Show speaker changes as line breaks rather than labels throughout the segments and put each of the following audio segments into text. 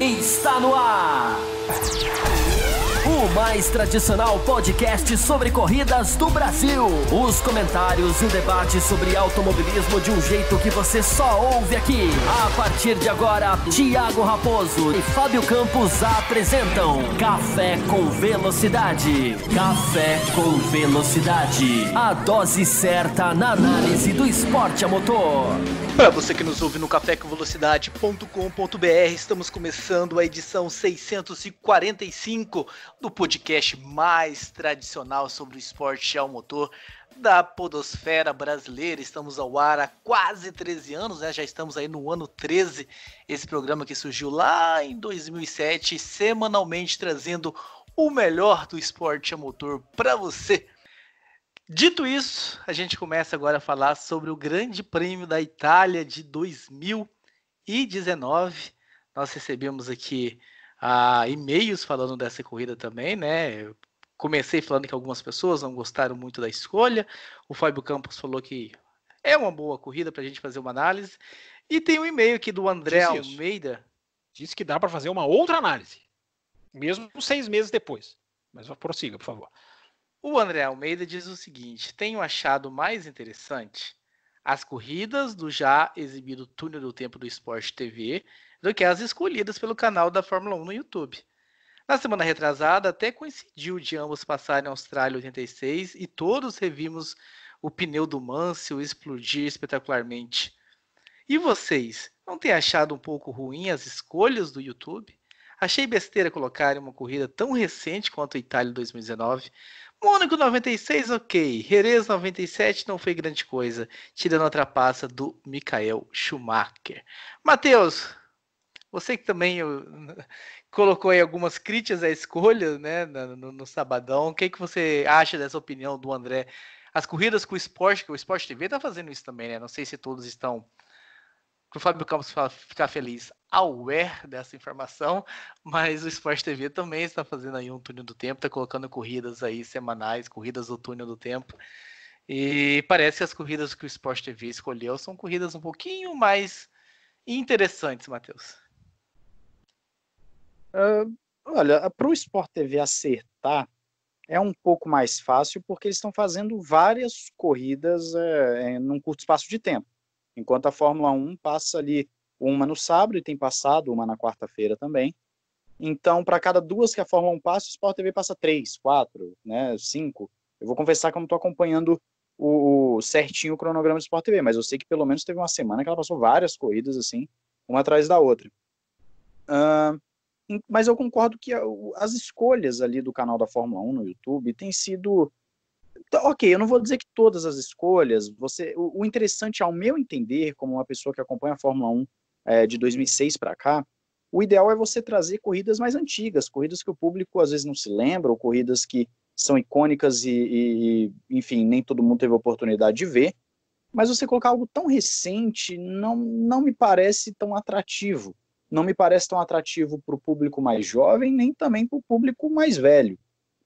Está no ar! O mais tradicional podcast sobre corridas do Brasil. Os comentários e o debate sobre automobilismo de um jeito que você só ouve aqui. A partir de agora, Thiago Raposo e Fábio Campos apresentam Café com Velocidade. Café com Velocidade. A dose certa na análise do esporte a motor.
Para você que nos ouve no cafécomvelocidade.com.br, estamos começando a edição 645 do podcast mais tradicional sobre o esporte ao motor da podosfera brasileira. Estamos ao ar há quase 13 anos, né? Já estamos aí no ano 13. Esse programa que surgiu lá em 2007, semanalmente trazendo o melhor do esporte a motor para você. Dito isso, a gente começa agora a falar sobre o Grande Prêmio da Itália de 2019. Nós recebemos aqui e-mails falando dessa corrida também, né? Eu comecei falando que algumas pessoas não gostaram muito da escolha. O Fábio Campos falou que é uma boa corrida para a gente fazer uma análise. E tem um e-mail aqui do André Almeida.
Disse que dá para fazer uma outra análise, mesmo 6 meses depois. Mas prossiga, por favor.
O André Almeida diz o seguinte: tenho achado mais interessante as corridas do já exibido Túnel do Tempo do Sport TV do que as escolhidas pelo canal da Fórmula 1 no YouTube. Na semana retrasada, até coincidiu de ambos passarem a Austrália 86 e todos revimos o pneu do Mansell explodir espetacularmente. E vocês, não têm achado um pouco ruim as escolhas do YouTube? Achei besteira colocarem uma corrida tão recente quanto a Itália 2019. Mônaco 96, ok. Jerez 97 não foi grande coisa, tirando a trapaça do Michael Schumacher. Matheus, você que também colocou aí algumas críticas à escolha, né, no sabadão, o que você acha dessa opinião do André? As corridas com o esporte, que o Sport TV está fazendo isso também, né? Não sei se todos estão, para o Fábio Campos ficar feliz, aware dessa informação, mas o Sport TV também está fazendo aí um túnel do tempo, está colocando corridas aí semanais, corridas do túnel do tempo, e parece que as corridas que o Sport TV escolheu são corridas um pouquinho mais interessantes, Matheus.
Olha, para o Sport TV acertar é um pouco mais fácil porque eles estão fazendo várias corridas num curto espaço de tempo. Enquanto a Fórmula 1 passa ali uma no sábado e tem passado uma na quarta-feira também. Então, para cada 2 que a Fórmula 1 passa, o Sport TV passa 3, 4, né, 5. Eu vou confessar que eu não estou acompanhando certinho o cronograma do Sport TV, mas eu sei que pelo menos teve uma semana que ela passou várias corridas, assim, uma atrás da outra. Mas eu concordo que as escolhas ali do canal da Fórmula 1 no YouTube têm sido... Ok, eu não vou dizer que todas as escolhas, o interessante, ao meu entender, como uma pessoa que acompanha a Fórmula 1 de 2006 para cá, o ideal é você trazer corridas mais antigas, corridas que o público às vezes não se lembra, ou corridas que são icônicas enfim, nem todo mundo teve a oportunidade de ver, mas você colocar algo tão recente não me parece tão atrativo. Não me parece tão atrativo para o público mais jovem, nem também para o público mais velho.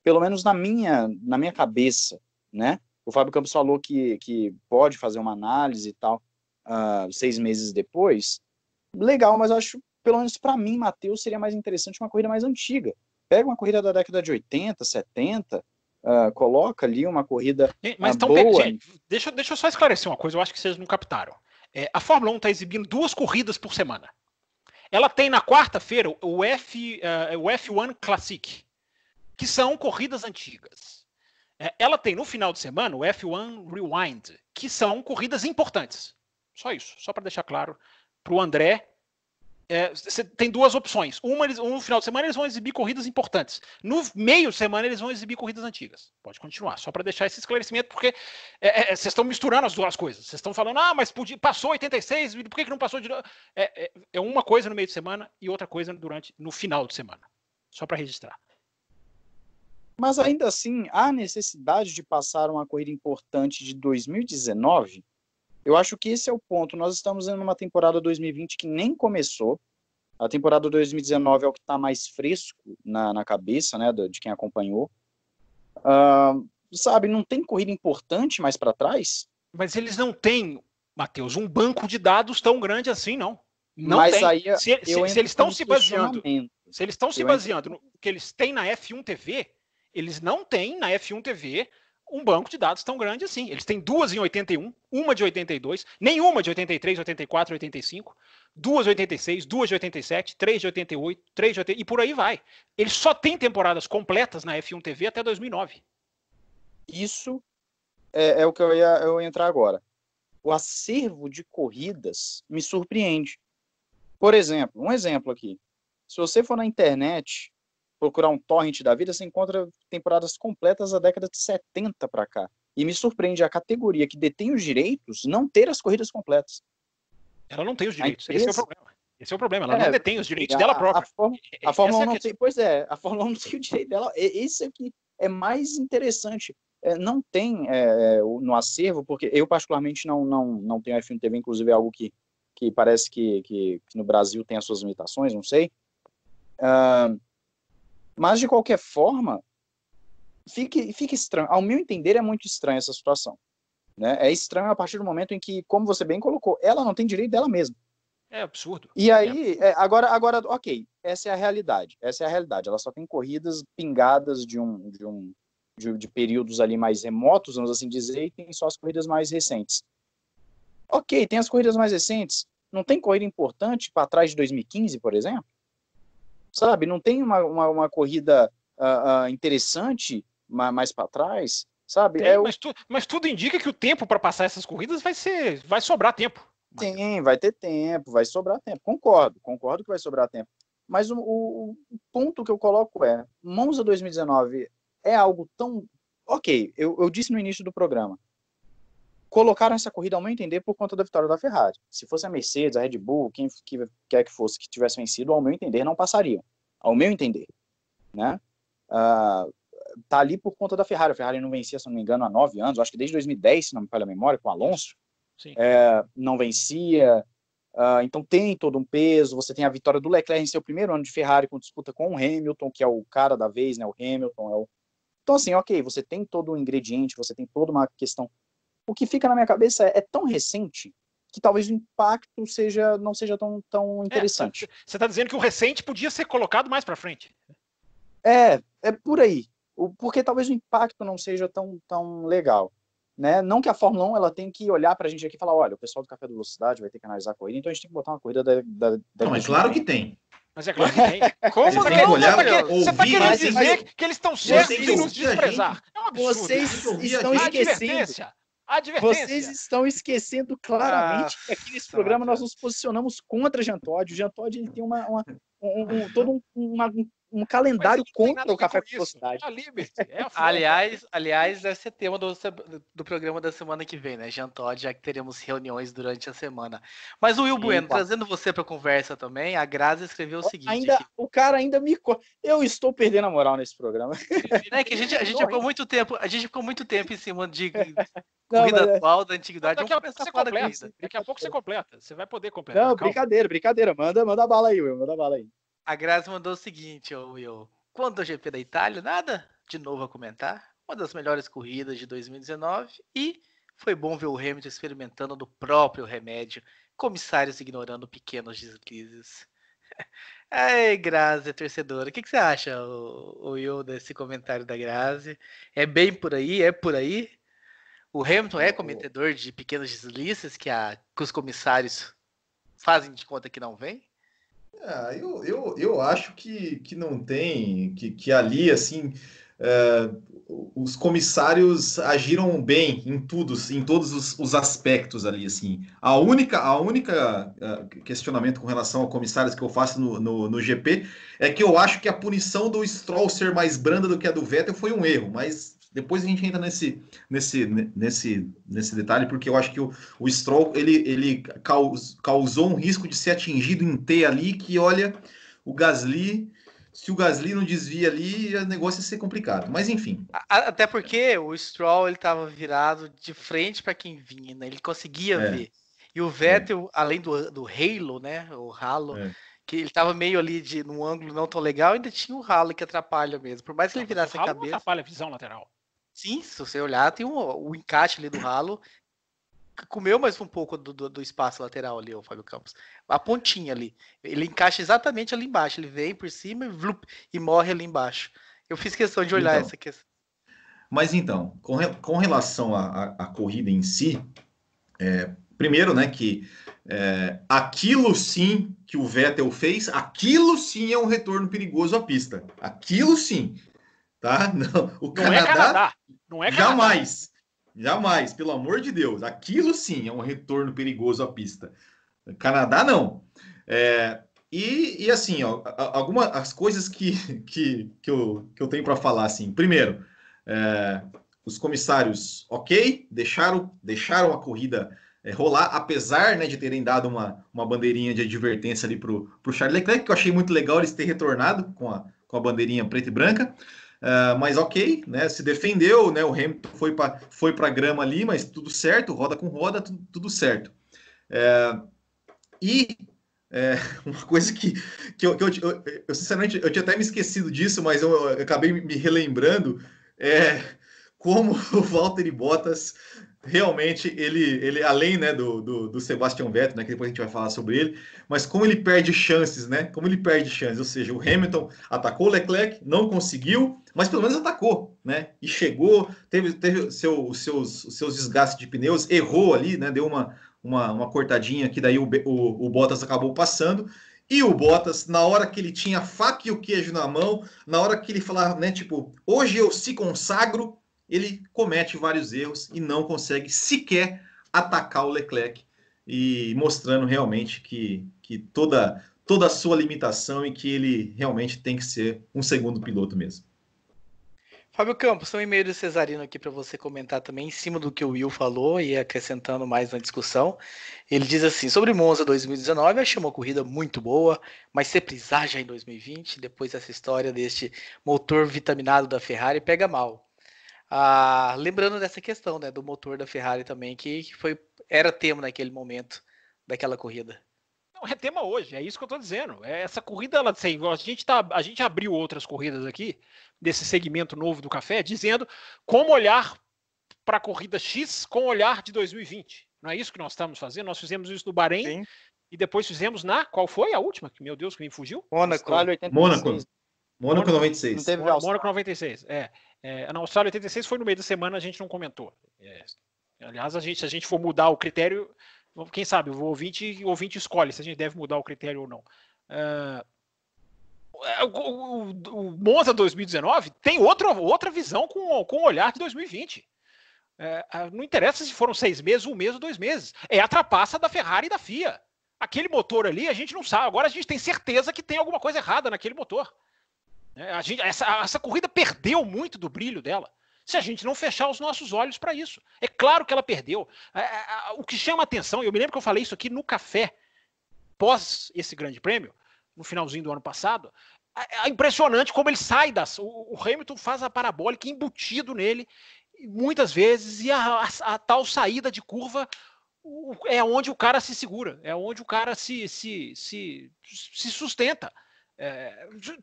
Pelo menos na minha cabeça, né? O Fábio Campos falou que pode fazer uma análise e tal 6 meses depois. Legal, mas eu acho, pelo menos para mim, Matheus, seria mais interessante uma corrida mais antiga. Pega uma corrida da década de 80, 70, coloca ali uma corrida
mas então,
boa.
Gente, deixa eu só esclarecer uma coisa, eu acho que vocês não captaram. A Fórmula 1 está exibindo 2 corridas por semana. Ela tem na quarta-feira o F1 Classic, que são corridas antigas. Ela tem no final de semana o F1 Rewind, que são corridas importantes. Só isso, só para deixar claro para o André. Você tem 2 opções. No final de semana eles vão exibir corridas importantes. No meio de semana eles vão exibir corridas antigas. Pode continuar, só para deixar esse esclarecimento, porque vocês estão misturando as 2 coisas. Vocês estão falando, mas passou 86, por que não passou de novo? É uma coisa no meio de semana e outra coisa no final de semana. Só para registrar.
Mas ainda assim, há necessidade de passar uma corrida importante de 2019? Eu acho que esse é o ponto. Nós estamos em uma temporada 2020 que nem começou. A temporada 2019 é o que está mais fresco na cabeça, né, de quem acompanhou. Sabe, não tem corrida importante mais para trás?
Mas eles não têm, Matheus, um banco de dados tão grande assim, não. Não
Mas
tem.
aí
Se eles estão se baseando, se eles estão se baseando no que eles têm na F1 TV, eles não têm na F1 TV um banco de dados tão grande assim. Eles têm duas em 81, uma de 82, nenhuma de 83, 84, 85, duas de 86, duas de 87, três de 88, três de 80, e por aí vai. Eles só têm temporadas completas na F1 TV até 2009.
Isso é o que eu ia entrar agora. O acervo de corridas me surpreende. Por exemplo, um exemplo aqui. Se você for na internet procurar um torrent da vida, você encontra temporadas completas da década de 70 para cá. E me surpreende a categoria que detém os direitos não ter as corridas completas.
Ela não tem os direitos. Esse é o problema. Esse é o problema. Ela não detém os direitos
a,
dela própria.
A Fórmula 1 não tem. Pois é, a Fórmula 1 não tem o direito dela. Esse aqui é mais interessante. Não tem no acervo, porque eu particularmente não tenho F1 TV, inclusive é algo que parece que no Brasil tem as suas limitações, não sei. Mas, de qualquer forma, fica estranho. Ao meu entender, é muito estranha essa situação. Né? É estranho a partir do momento em que, como você bem colocou, ela não tem direito dela mesma.
É absurdo.
E aí, agora, ok, essa é a realidade. Ela só tem corridas pingadas de períodos ali mais remotos, vamos assim dizer, e tem só as corridas mais recentes. Ok, tem as corridas mais recentes. Não tem corrida importante para trás de 2015, por exemplo? Sabe, não tem uma corrida interessante mais para trás, sabe?
Mas tudo indica que o tempo para passar essas corridas vai sobrar tempo.
Sim, vai ter tempo, vai sobrar tempo. Concordo que vai sobrar tempo. Mas o ponto que eu coloco Monza 2019 é algo tão... Ok, eu disse no início do programa, colocaram essa corrida, ao meu entender, por conta da vitória da Ferrari. Se fosse a Mercedes, a Red Bull, quem quer que fosse que tivesse vencido, ao meu entender, não passariam. Ao meu entender. Né? Tá ali por conta da Ferrari. A Ferrari não vencia, se não me engano, há 9 anos. Acho que desde 2010, se não me falha a memória, com o Alonso.
Sim.
Não vencia. Então tem todo um peso. Você tem a vitória do Leclerc em seu primeiro ano de Ferrari, com disputa com o Hamilton, que é o cara da vez, né? O Hamilton. Então, assim, ok, você tem todo um ingrediente, você tem toda uma questão. O que fica na minha cabeça é tão recente que talvez o impacto não seja tão interessante.
Você está dizendo que o recente podia ser colocado mais para frente.
É por aí. Porque talvez o impacto não seja tão legal. Né? Não que a Fórmula 1 ela tem que olhar pra gente aqui e falar, olha, o pessoal do Café da Velocidade vai ter que analisar a corrida, então a gente tem que botar uma corrida da
Não, mas claro que tem.
Mas é claro que tem.
Como
você tem que olhar,
você está querendo
mas
dizer que eles estão certos em nos desprezar. É um absurdo.
Vocês estão esquecendo. Vocês estão esquecendo claramente que aqui nesse programa nós nos posicionamos contra Jean Todt. O Jean Todt ele tem todo um calendário contra o Café com Velocidade.
Aliás, deve ser tema do programa da semana que vem, né, Jean Todt, já que teremos reuniões durante a semana. Mas o Will Bueno, trazendo você para a conversa também, a Grazi escreveu o seguinte...
O cara ainda me... Eu estou perdendo a moral nesse programa.
É que a gente ficou muito tempo em cima de corrida atual, da antiguidade.
Daqui a pouco você completa. Você vai poder completar.
Não, brincadeira. Manda bala aí, Will. Manda bala aí.
A Grazi mandou o seguinte, Will. Quanto ao GP da Itália, nada de novo a comentar. Uma das melhores corridas de 2019 e foi bom ver o Hamilton experimentando do próprio remédio, comissários ignorando pequenos deslizes. Ai, Grazi, torcedora, o que você acha, Will, desse comentário da Grazi? É bem por aí? É por aí? O Hamilton é cometedor de pequenos deslizes que os comissários fazem de conta que não vem?
Eu acho que não tem, que ali, assim, os comissários agiram bem em todos os aspectos ali, assim. A única questionamento com relação a comissários que eu faço no GP é que eu acho que a punição do Stroll ser mais branda do que a do Vettel foi um erro, mas depois a gente entra nesse detalhe, porque eu acho que o Stroll ele causou um risco de ser atingido em T ali, que olha, se o Gasly não desvia ali, o negócio ia ser complicado. Mas enfim.
Até porque o Stroll ele estava virado de frente para quem vinha, né? Ele conseguia ver. E o Vettel, além do halo, né? O halo, que ele estava meio ali num ângulo não tão legal, ainda tinha o halo que atrapalha mesmo. Por mais que ele virasse a cabeça.
Atrapalha a visão lateral.
Sim, se você olhar, tem o encaixe ali do halo. comeu mais um pouco do espaço lateral ali, o Fábio Campos. A pontinha ali. Ele encaixa exatamente ali embaixo. Ele vem por cima e morre ali embaixo. Eu fiz questão de olhar essa questão.
Mas então, com relação à corrida em si, primeiro, né, que aquilo sim que o Vettel fez, aquilo sim é um retorno perigoso à pista. Aquilo sim. Tá? Não, o Canadá,
não é
jamais. Jamais, pelo amor de Deus. Aquilo sim é um retorno perigoso à pista. Canadá, não. E assim, ó, algumas as coisas que eu tenho para falar, assim. Primeiro, os comissários, ok, deixaram a corrida rolar, apesar, né, de terem dado uma bandeirinha de advertência ali para o Charles Leclerc, que eu achei muito legal eles terem retornado com a bandeirinha preta e branca. Mas ok, né? Se defendeu, né? O Hamilton foi para a grama ali, mas tudo certo, roda com roda, tudo certo. Uma coisa que eu sinceramente eu tinha até me esquecido disso, mas eu acabei me relembrando, como o Valtteri Bottas realmente ele além, né, do Sebastian Vettel, né, que depois a gente vai falar sobre ele, mas como ele perde chances, né? Como ele perde chances, ou seja, o Hamilton atacou o Leclerc, não conseguiu, mas pelo menos atacou, né? E chegou, teve os seus desgastes de pneus, errou ali, né? Deu uma cortadinha que daí o Bottas acabou passando. E o Bottas, na hora que ele tinha a faca e o queijo na mão, na hora que ele falava, né, tipo, hoje eu se consagro, ele comete vários erros e não consegue sequer atacar o Leclerc, e mostrando realmente que toda a sua limitação e que ele realmente tem que ser um segundo piloto mesmo.
Fábio Campos, tem um e-mail do Cesarino aqui para você comentar também, em cima do que o Will falou e acrescentando mais na discussão. Ele diz assim: sobre Monza 2019, achei uma corrida muito boa, mas se precisar já em 2020, depois dessa história deste motor vitaminado da Ferrari, pega mal. Lembrando dessa questão, né, do motor da Ferrari também, que era tema naquele momento daquela corrida.
Não, é tema hoje, é isso que eu estou dizendo. Essa corrida, assim, a gente abriu outras corridas aqui, desse segmento novo do café, dizendo como olhar para a corrida X com o olhar de 2020. Não é isso que nós estamos fazendo? Nós fizemos isso no Bahrein. Sim. E depois fizemos qual foi a última? Meu Deus, que me fugiu?
Mônaco
96.
Não teve Mônaco 96, na Austrália 86 foi no meio da semana, a gente não comentou. Aliás, se a gente for mudar o critério, quem sabe, o ouvinte escolhe se a gente deve mudar o critério ou não. O Monza 2019 tem outra visão com o olhar de 2020. Não interessa se foram 6 meses, 1 mês ou 2 meses. É a trapaça da Ferrari e da FIA. Aquele motor ali, a gente não sabe. Agora a gente tem certeza que tem alguma coisa errada naquele motor. Essa corrida perdeu muito do brilho dela, se a gente não fechar os nossos olhos para isso. É claro que ela perdeu. O que chama atenção, eu me lembro que eu falei isso aqui no café, pós esse grande prêmio, no finalzinho do ano passado, é impressionante como ele sai o Hamilton faz a parabólica embutido nele, muitas vezes, e a tal saída de curva é onde o cara se segura, é onde o cara se sustenta.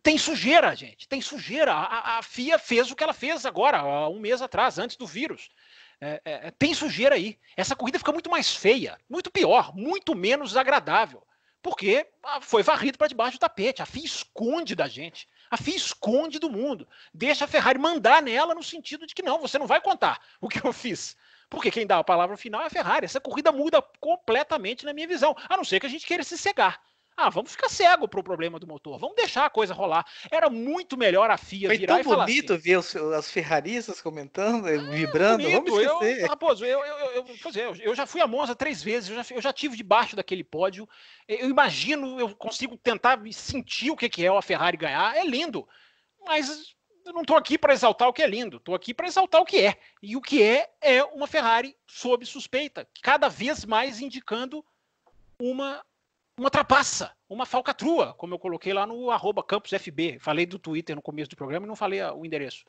Tem sujeira, gente, tem sujeira. A FIA fez o que ela fez agora, há 1 mês atrás, antes do vírus. Tem sujeira aí. Essa corrida fica muito mais feia, muito pior, muito menos agradável, porque foi varrido para debaixo do tapete. A FIA esconde da gente, a FIA esconde do mundo, deixa a Ferrari mandar nela no sentido de que não, você não vai contar o que eu fiz, porque quem dá a palavra final é a Ferrari. Essa corrida muda completamente na minha visão, a não ser que a gente queira se cegar. Vamos ficar cego pro problema do motor. Vamos deixar a coisa rolar. Era muito melhor a FIA virar e falar assim.
Foi tão bonito ver as ferraristas comentando, vibrando.
Bonito.
Vamos esquecer.
Eu já fui a Monza 3 vezes. Eu já tive debaixo daquele pódio. Eu imagino, eu consigo tentar sentir o que é a Ferrari ganhar. É lindo. Mas eu não estou aqui para exaltar o que é lindo. Estou aqui para exaltar o que é. E o que é uma Ferrari sob suspeita. Cada vez mais indicando uma trapaça, uma falcatrua, como eu coloquei lá no @CampusFB. Falei do Twitter no começo do programa e não falei o endereço.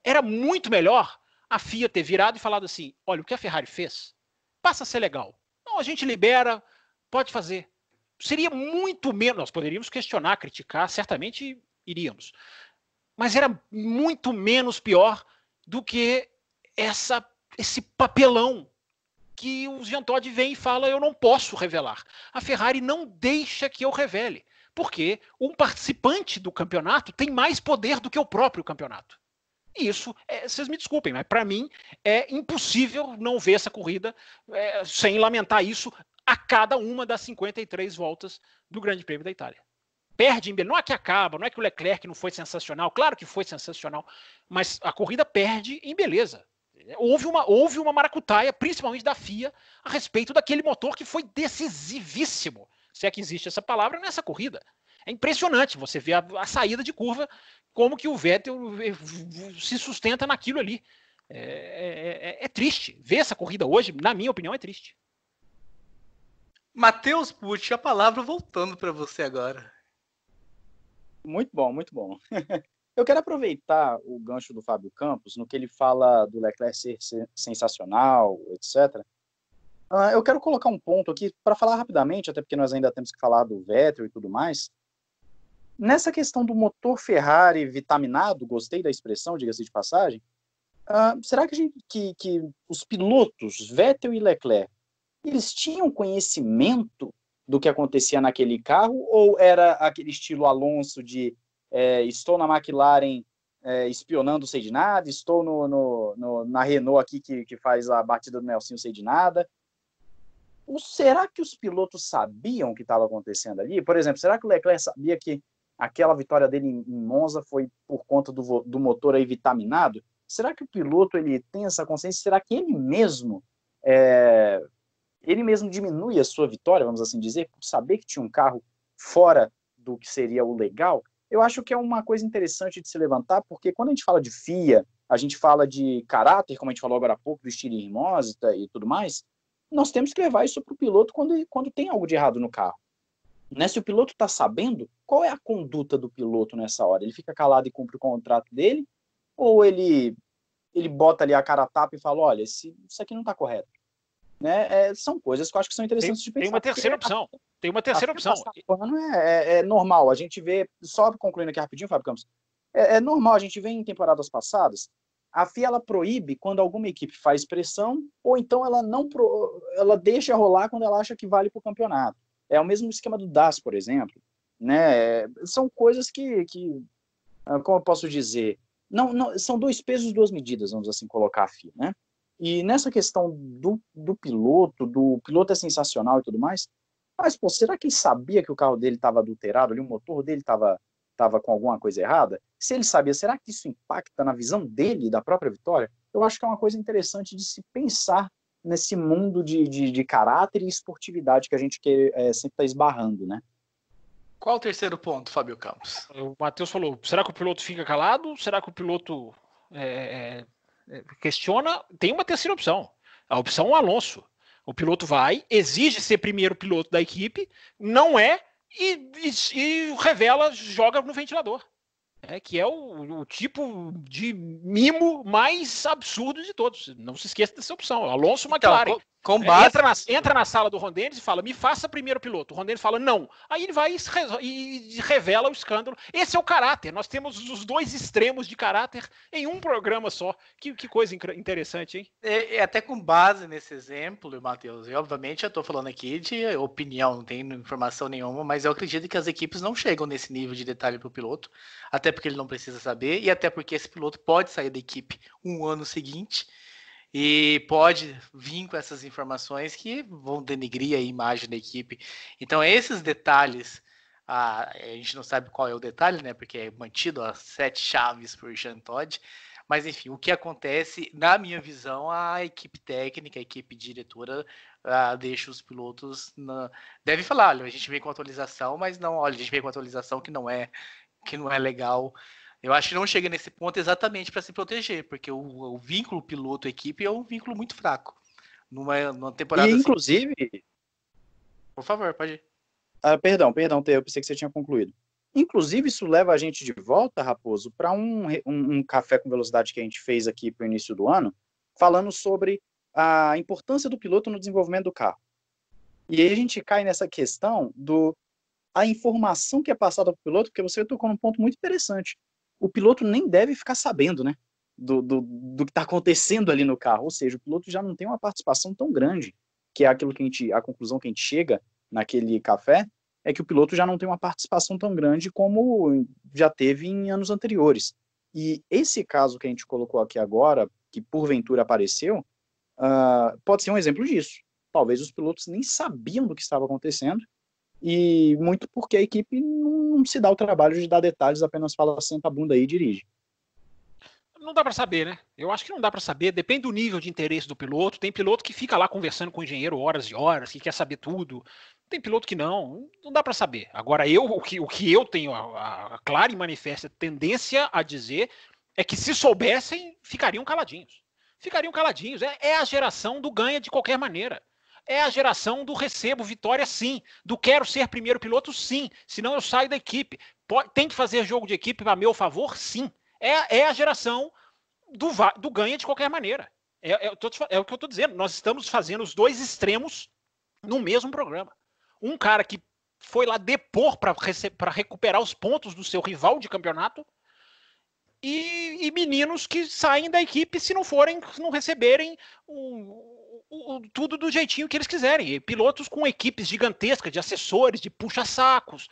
Era muito melhor a FIA ter virado e falado assim: olha, o que a Ferrari fez passa a ser legal. Não, a gente libera, pode fazer. Seria muito menos, nós poderíamos questionar, criticar, certamente iríamos. Mas era muito menos pior do que esse papelão que o Jean Todt vem e fala, eu não posso revelar. A Ferrari não deixa que eu revele, porque um participante do campeonato tem mais poder do que o próprio campeonato. E isso, vocês me desculpem, mas para mim é impossível não ver essa corrida sem lamentar isso a cada uma das 53 voltas do Grande Prêmio da Itália. Perde, não é que acaba, não é que o Leclerc não foi sensacional, claro que foi sensacional, mas a corrida perde em beleza. Houve uma maracutaia, principalmente da FIA, a respeito daquele motor que foi decisivíssimo, se é que existe essa palavra, nessa corrida. É impressionante você ver a saída de curva, como que o Vettel se sustenta naquilo ali. É triste. Ver essa corrida hoje, na minha opinião, é triste.
Matheus Pucci, a palavra voltando para você agora.
Muito bom, muito bom. Eu quero aproveitar o gancho do Fábio Campos, no que ele fala do Leclerc ser sensacional, etc. Eu quero colocar um ponto aqui para falar rapidamente, até porque nós ainda temos que falar do Vettel e tudo mais. Nessa questão do motor Ferrari vitaminado, gostei da expressão, diga-se de passagem, será que os pilotos, Vettel e Leclerc, eles tinham conhecimento do que acontecia naquele carro, ou era aquele estilo Alonso de estou na McLaren espionando, sei de nada, estou na Renault aqui que faz a batida do Nelsinho, sei de nada? Será que os pilotos sabiam o que estava acontecendo ali? Por exemplo, será que o Leclerc sabia que aquela vitória dele em Monza foi por conta do motor aí vitaminado? Será que o piloto ele tem essa consciência? Será que ele mesmo diminui a sua vitória, vamos assim dizer, por saber que tinha um carro fora do que seria o legal? Eu acho que é uma coisa interessante de se levantar, porque quando a gente fala de FIA, a gente fala de caráter, como a gente falou agora há pouco, do estilo Hermosita e tudo mais, nós temos que levar isso para o piloto quando tem algo de errado no carro. Né? Se o piloto está sabendo, qual é a conduta do piloto nessa hora? Ele fica calado e cumpre o contrato dele? Ou ele bota ali a cara a tapa e fala, olha, isso aqui não está correto? Né? São coisas que eu acho que são interessantes de pensar.
Tem uma terceira opção.
É normal, a gente vê, só concluindo aqui rapidinho, Fábio Campos, é normal, a gente vê em temporadas passadas, a FIA ela proíbe quando alguma equipe faz pressão, ou então ela deixa rolar quando ela acha que vale para o campeonato. É o mesmo esquema do DAS, por exemplo. Né? São coisas que, como eu posso dizer, não, são dois pesos, duas medidas, vamos assim colocar a FIA, né? E nessa questão do piloto é sensacional e tudo mais, mas, pô, será que ele sabia que o carro dele estava adulterado, ali, o motor dele estava com alguma coisa errada? Se ele sabia, será que isso impacta na visão dele, da própria vitória? Eu acho que é uma coisa interessante de se pensar nesse mundo de caráter e esportividade que a gente sempre está esbarrando, né?
Qual o terceiro ponto, Fábio Campos?
O Matheus falou, será que o piloto fica calado? Será que o piloto questiona? Tem uma terceira opção. A opção é o Alonso. O piloto vai, exige ser primeiro piloto da equipe, não é, e revela, joga no ventilador. Que é o tipo de mimo mais absurdo de todos. Não se esqueça dessa opção. Alonso McLaren.
Então, com base...
entra na sala do Ron Dennis e fala, me faça primeiro piloto. O Ron Dennis fala, não. Aí ele vai e revela o escândalo. Esse é o caráter. Nós temos os dois extremos de caráter em um programa só. Que coisa interessante, hein?
Até com base nesse exemplo, Matheus, e obviamente eu estou falando aqui de opinião, não tenho informação nenhuma, mas eu acredito que as equipes não chegam nesse nível de detalhe para o piloto, até porque ele não precisa saber, e até porque esse piloto pode sair da equipe um ano seguinte, e pode vir com essas informações que vão denegrir a imagem da equipe. Então, esses detalhes, a gente não sabe qual é o detalhe, né? Porque é mantido as 7 chaves por Jean Todt. Mas, enfim, o que acontece, na minha visão, a equipe técnica, a equipe diretora deixa os pilotos... Deve falar, olha, a gente vem com atualização, mas não, olha, a gente vem com atualização que não é legal. Eu acho que não chega nesse ponto exatamente para se proteger, porque o vínculo piloto-equipe é um vínculo muito fraco. Numa temporada
e, inclusive...
Assim... Por favor, pode ir.
Perdão, Tê, eu pensei que você tinha concluído. Inclusive, isso leva a gente de volta, Raposo, para um café com velocidade que a gente fez aqui para o início do ano, falando sobre a importância do piloto no desenvolvimento do carro. E aí a gente cai nessa questão a informação que é passada para o piloto, porque você tocou num ponto muito interessante. O piloto nem deve ficar sabendo, né? do que está acontecendo ali no carro, ou seja, o piloto já não tem uma participação tão grande, que é aquilo que a conclusão que a gente chega naquele café, é que o piloto já não tem uma participação tão grande como já teve em anos anteriores. E esse caso que a gente colocou aqui agora, que porventura apareceu, pode ser um exemplo disso. Talvez os pilotos nem sabiam do que estava acontecendo, e muito porque a equipe não se dá o trabalho de dar detalhes, apenas fala, senta a bunda aí e dirige.
Não dá para saber, né? Eu acho que não dá para saber, depende do nível de interesse do piloto. Tem piloto que fica lá conversando com o engenheiro horas e horas, que quer saber tudo. Tem piloto que não dá para saber. Agora, o que eu tenho a clara e manifesta tendência a dizer é que se soubessem, ficariam caladinhos. Ficariam caladinhos. É a geração do ganha de qualquer maneira. É a geração do recebo vitória, sim. Do quero ser primeiro piloto, sim. Senão eu saio da equipe. Tem que fazer jogo de equipe a meu favor, sim. É a geração do ganha de qualquer maneira. É o que eu estou dizendo. Nós estamos fazendo os dois extremos no mesmo programa. Um cara que foi lá depor para recuperar os pontos do seu rival de campeonato e meninos que saem da equipe se não receberem tudo do jeitinho que eles quiserem. E pilotos com equipes gigantescas de assessores, de puxa-sacos,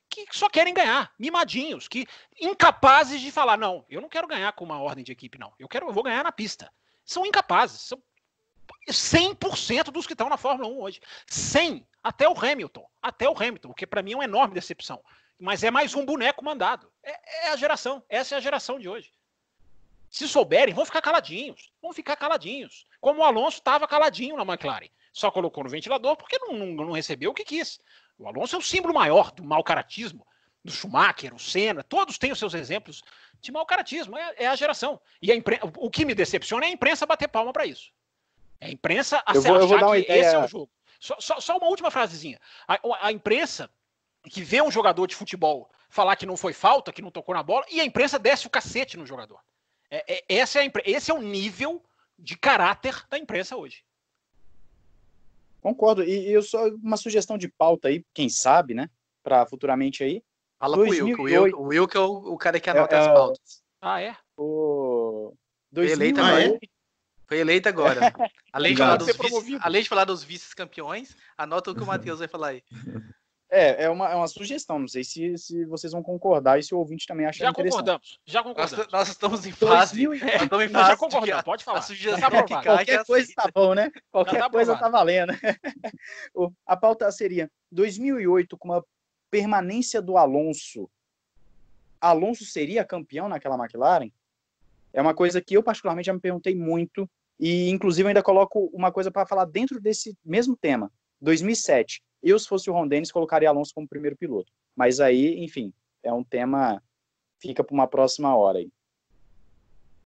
que só querem ganhar, mimadinhos, que incapazes de falar, não, eu não quero ganhar com uma ordem de equipe, não. Eu vou ganhar na pista. São incapazes. São 100% dos que estão na Fórmula 1 hoje. 100%. Até o Hamilton, o que para mim é uma enorme decepção. Mas é mais um boneco mandado. É a geração, essa é a geração de hoje. Se souberem, vão ficar caladinhos. Como o Alonso estava caladinho na McLaren. Só colocou no ventilador porque não recebeu o que quis. O Alonso é o símbolo maior do mau caratismo, do Schumacher, o Senna, todos têm os seus exemplos de mau caratismo, é a geração. E o que me decepciona é a imprensa bater palma para isso. É a imprensa achar que esse é o jogo. Só uma última frasezinha. A imprensa que vê um jogador de futebol falar que não foi falta, que não tocou na bola, e a imprensa desce o cacete no jogador. Esse é o nível de caráter da imprensa hoje.
Concordo. E eu só uma sugestão de pauta aí, quem sabe, né? Para futuramente aí.
Fala pro Will. O Will que é o cara que anota as pautas.
Ah, é?
Foi eleito agora. Além de falar dos vice-campeões, anota o que o Matheus vai falar aí.
É uma sugestão, não sei se vocês vão concordar e se o ouvinte também achar interessante.
Já concordamos.
Nós estamos em fase.
Já concordamos, pode falar.
A sugestão tá
qualquer coisa tá bom, né? Qualquer coisa tá valendo. A pauta seria 2008 com uma permanência do Alonso. Alonso seria campeão naquela McLaren? É uma coisa que eu particularmente já me perguntei muito e inclusive ainda coloco uma coisa para falar dentro desse mesmo tema. 2007. Eu, se fosse o Ron Dennis, colocaria Alonso como primeiro piloto. Mas aí, enfim, é um tema, fica para uma próxima hora aí.